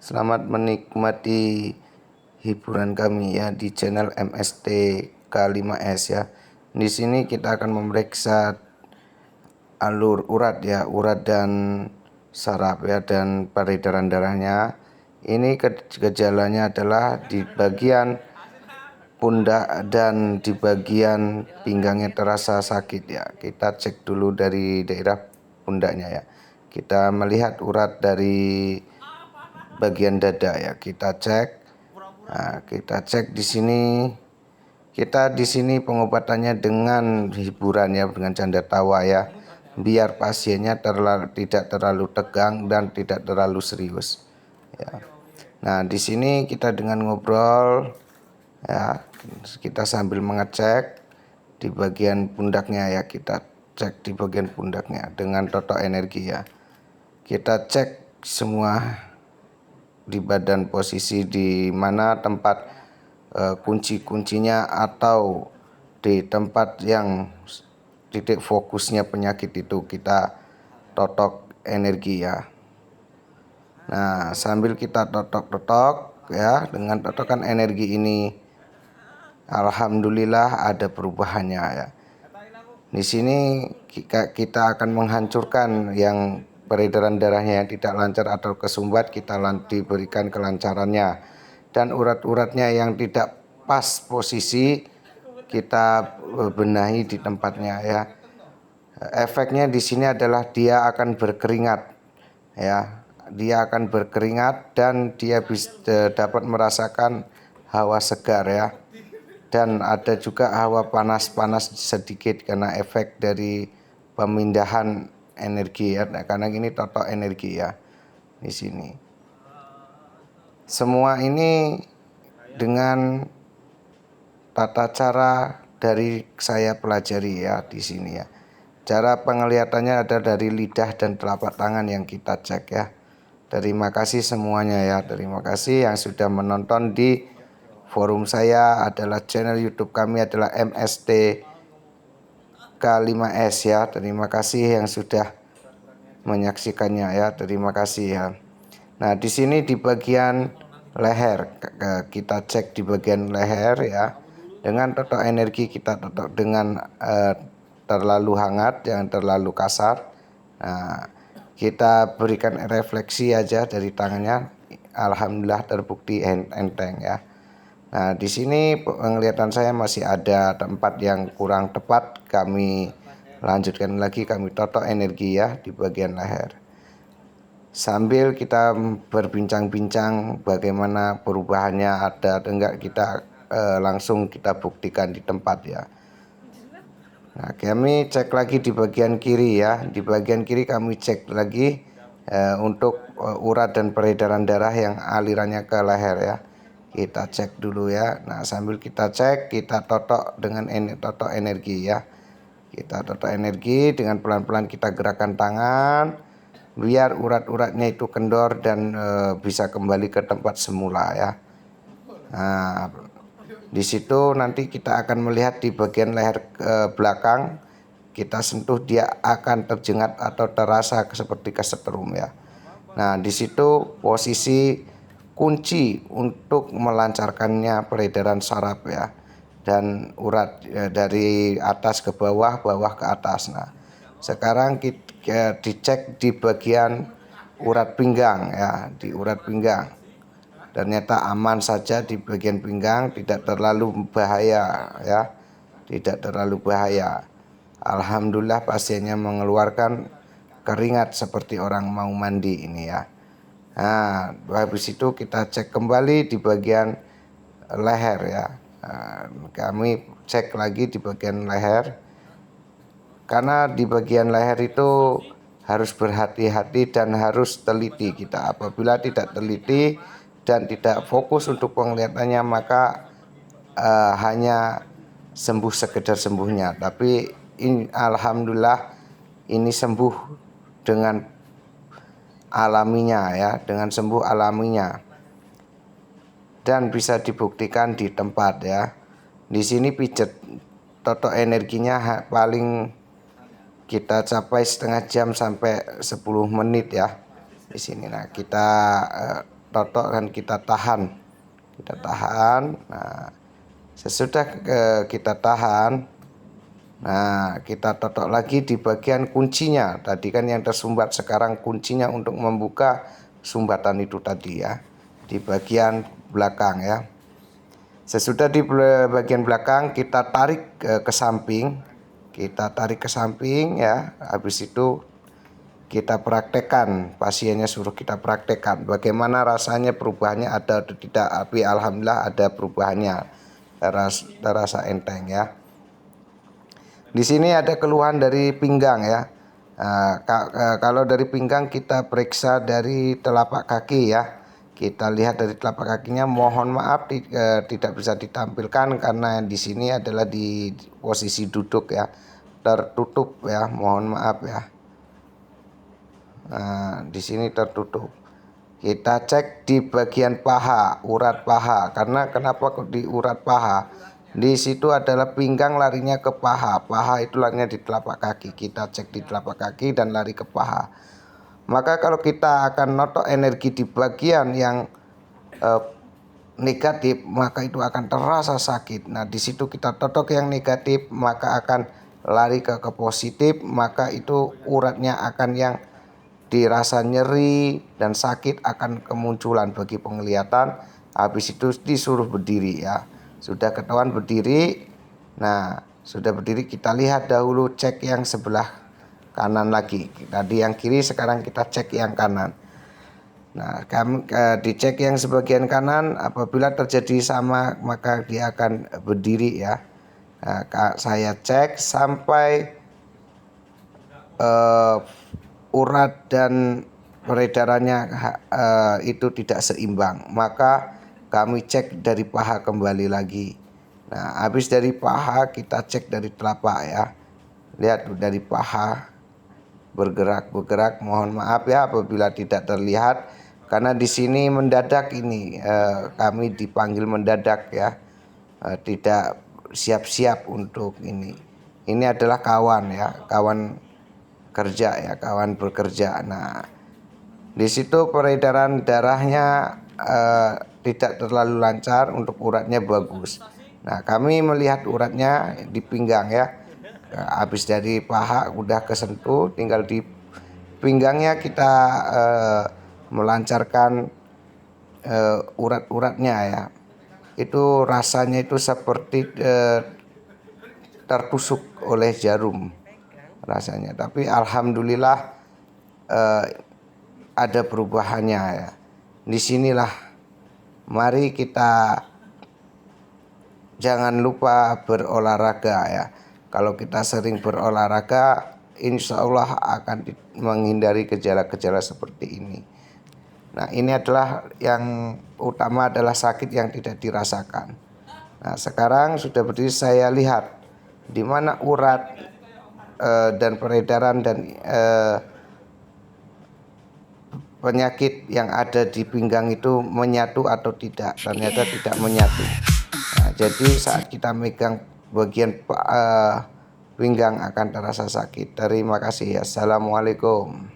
Selamat menikmati hiburan kami ya di channel MST K5S ya. Di sini kita akan memeriksa alur urat ya, urat dan saraf ya, dan peredaran darahnya. Ini gejalanya adalah di bagian pundak dan di bagian pinggangnya terasa sakit ya. Kita cek dulu dari daerah pundaknya ya. Kita melihat urat dari bagian dada ya, kita cek. Nah, kita cek di sini. Kita di sini pengobatannya dengan hiburan ya, dengan canda tawa ya, biar pasiennya tidak terlalu tegang dan tidak terlalu serius ya. Nah, di sini kita dengan ngobrol ya, kita sambil mengecek di bagian pundaknya ya, kita cek di bagian pundaknya dengan totok energi ya. Kita cek semua di badan, posisi di mana tempat kunci-kuncinya atau di tempat yang titik fokusnya penyakit itu, kita totok energi ya. Nah, sambil kita totok-totok ya, dengan totokan energi ini alhamdulillah ada perubahannya ya. Di sini kita akan menghancurkan yang peredaran darahnya yang tidak lancar atau kesumbat, kita diberikan kelancarannya, dan urat-uratnya yang tidak pas posisi kita benahi di tempatnya ya. Efeknya di sini adalah dia akan berkeringat ya. Dia akan berkeringat dan dia dapat merasakan hawa segar ya. Dan ada juga hawa panas-panas sedikit karena efek dari pemindahan energi ya. Nah, karena ini totok energi ya di sini. Semua ini dengan tata cara dari saya pelajari ya di sini ya. Cara penglihatannya ada dari lidah dan telapak tangan yang kita cek ya. Terima kasih semuanya ya. Terima kasih yang sudah menonton di forum saya, adalah channel YouTube kami adalah MST K5S ya. Terima kasih yang sudah menyaksikannya ya. Terima kasih ya. Nah, di sini di bagian leher, kita cek di bagian leher ya. Dengan totok energi kita totok dengan terlalu hangat, jangan terlalu kasar. Nah, kita berikan refleksi aja dari tangannya. Alhamdulillah terbukti enteng ya. Nah, di sini penglihatan saya masih ada tempat yang kurang tepat. Kami lanjutkan lagi, kami totok energi ya di bagian leher. Sambil kita berbincang-bincang bagaimana perubahannya ada atau enggak, kita langsung kita buktikan di tempat ya. Nah, kami cek lagi di bagian kiri ya. Di bagian kiri kami cek lagi untuk urat dan peredaran darah yang alirannya ke leher ya. Kita cek dulu ya. Nah, sambil kita cek, kita totok dengan totok energi ya. Kita totok energi dengan pelan-pelan kita gerakan tangan biar urat-uratnya itu kendor dan bisa kembali ke tempat semula ya. Nah, di situ nanti kita akan melihat di bagian leher belakang, kita sentuh dia akan terjengat atau terasa seperti kesetrum ya. Nah, di situ posisi kunci untuk melancarkannya peredaran saraf ya, dan urat dari atas ke bawah, bawah ke atas. Nah, sekarang kita dicek di bagian urat pinggang ya, di urat pinggang. Ternyata aman saja di bagian pinggang, tidak terlalu bahaya ya, tidak terlalu bahaya. Alhamdulillah pasiennya mengeluarkan keringat seperti orang mau mandi ini ya. Nah, habis itu kita cek kembali di bagian leher ya. Nah, kami cek lagi di bagian leher, karena di bagian leher itu harus berhati-hati dan harus teliti kita. Apabila tidak teliti dan tidak fokus untuk penglihatannya, maka hanya sembuh sekedar sembuhnya. Tapi alhamdulillah ini sembuh dengan alaminya ya, dengan sembuh alaminya, dan bisa dibuktikan di tempat ya. Di sini pijet totok energinya paling kita capai setengah jam sampai 10 menit ya di sini. Nah, kita totok dan kita tahan. Nah, sesudah kita tahan, nah kita totok lagi di bagian kuncinya. Tadi kan yang tersumbat, sekarang kuncinya untuk membuka sumbatan itu tadi ya, di bagian belakang ya. Sesudah di bagian belakang kita tarik ke samping. Kita tarik ke samping ya. Habis itu kita praktekkan, pasiennya suruh kita praktekkan bagaimana rasanya, perubahannya ada atau tidak. Tapi alhamdulillah ada perubahannya, terasa enteng ya. Di sini ada keluhan dari pinggang ya. Kalau dari pinggang kita periksa dari telapak kaki ya. Kita lihat dari telapak kakinya, mohon maaf tidak bisa ditampilkan karena di sini adalah di posisi duduk ya, tertutup ya, mohon maaf ya. Nah, di sini tertutup. Kita cek di bagian paha, urat paha. Karena kenapa kok di urat paha? Di situ adalah pinggang larinya ke paha. Paha itu larinya di telapak kaki. Kita cek di telapak kaki dan lari ke paha. Maka kalau kita akan notok energi di bagian yang negatif, maka itu akan terasa sakit. Nah, di situ kita totok yang negatif, maka akan lari ke positif, maka itu uratnya akan yang dirasa nyeri dan sakit akan kemunculan bagi penglihatan. Habis itu disuruh berdiri ya. Sudah ketahuan berdiri. Nah, sudah berdiri, kita lihat dahulu, cek yang sebelah kanan lagi. Tadi yang kiri, sekarang kita cek yang kanan. Nah, kami dicek yang sebagian kanan. Apabila terjadi sama, maka dia akan berdiri ya. Nah, saya cek sampai urat dan peredarannya itu tidak seimbang, maka kami cek dari paha kembali lagi. Nah, habis dari paha kita cek dari telapak ya. Lihat dari paha bergerak. Mohon maaf ya apabila tidak terlihat, karena di sini mendadak ini, kami dipanggil mendadak ya, tidak siap-siap untuk ini. Ini adalah kawan ya, kawan kerja ya, kawan bekerja. Nah, di situ peredaran darahnya tidak terlalu lancar, untuk uratnya bagus. Nah, kami melihat uratnya di pinggang ya. Habis dari paha udah kesentuh, tinggal di pinggangnya kita melancarkan urat-uratnya ya. Itu rasanya itu seperti tertusuk oleh jarum rasanya, tapi alhamdulillah ada perubahannya ya. Disinilah mari kita jangan lupa berolahraga ya. Kalau kita sering berolahraga, insya Allah akan menghindari gejala-gejala seperti ini. Nah, ini adalah yang utama, adalah sakit yang tidak dirasakan. Nah, sekarang sudah berdiri, saya lihat di mana urat dan peredaran dan penyakit yang ada di pinggang itu menyatu atau tidak. Ternyata tidak menyatu. Nah, jadi saat kita megang bagian pinggang akan terasa sakit. Terima kasih. Assalamualaikum.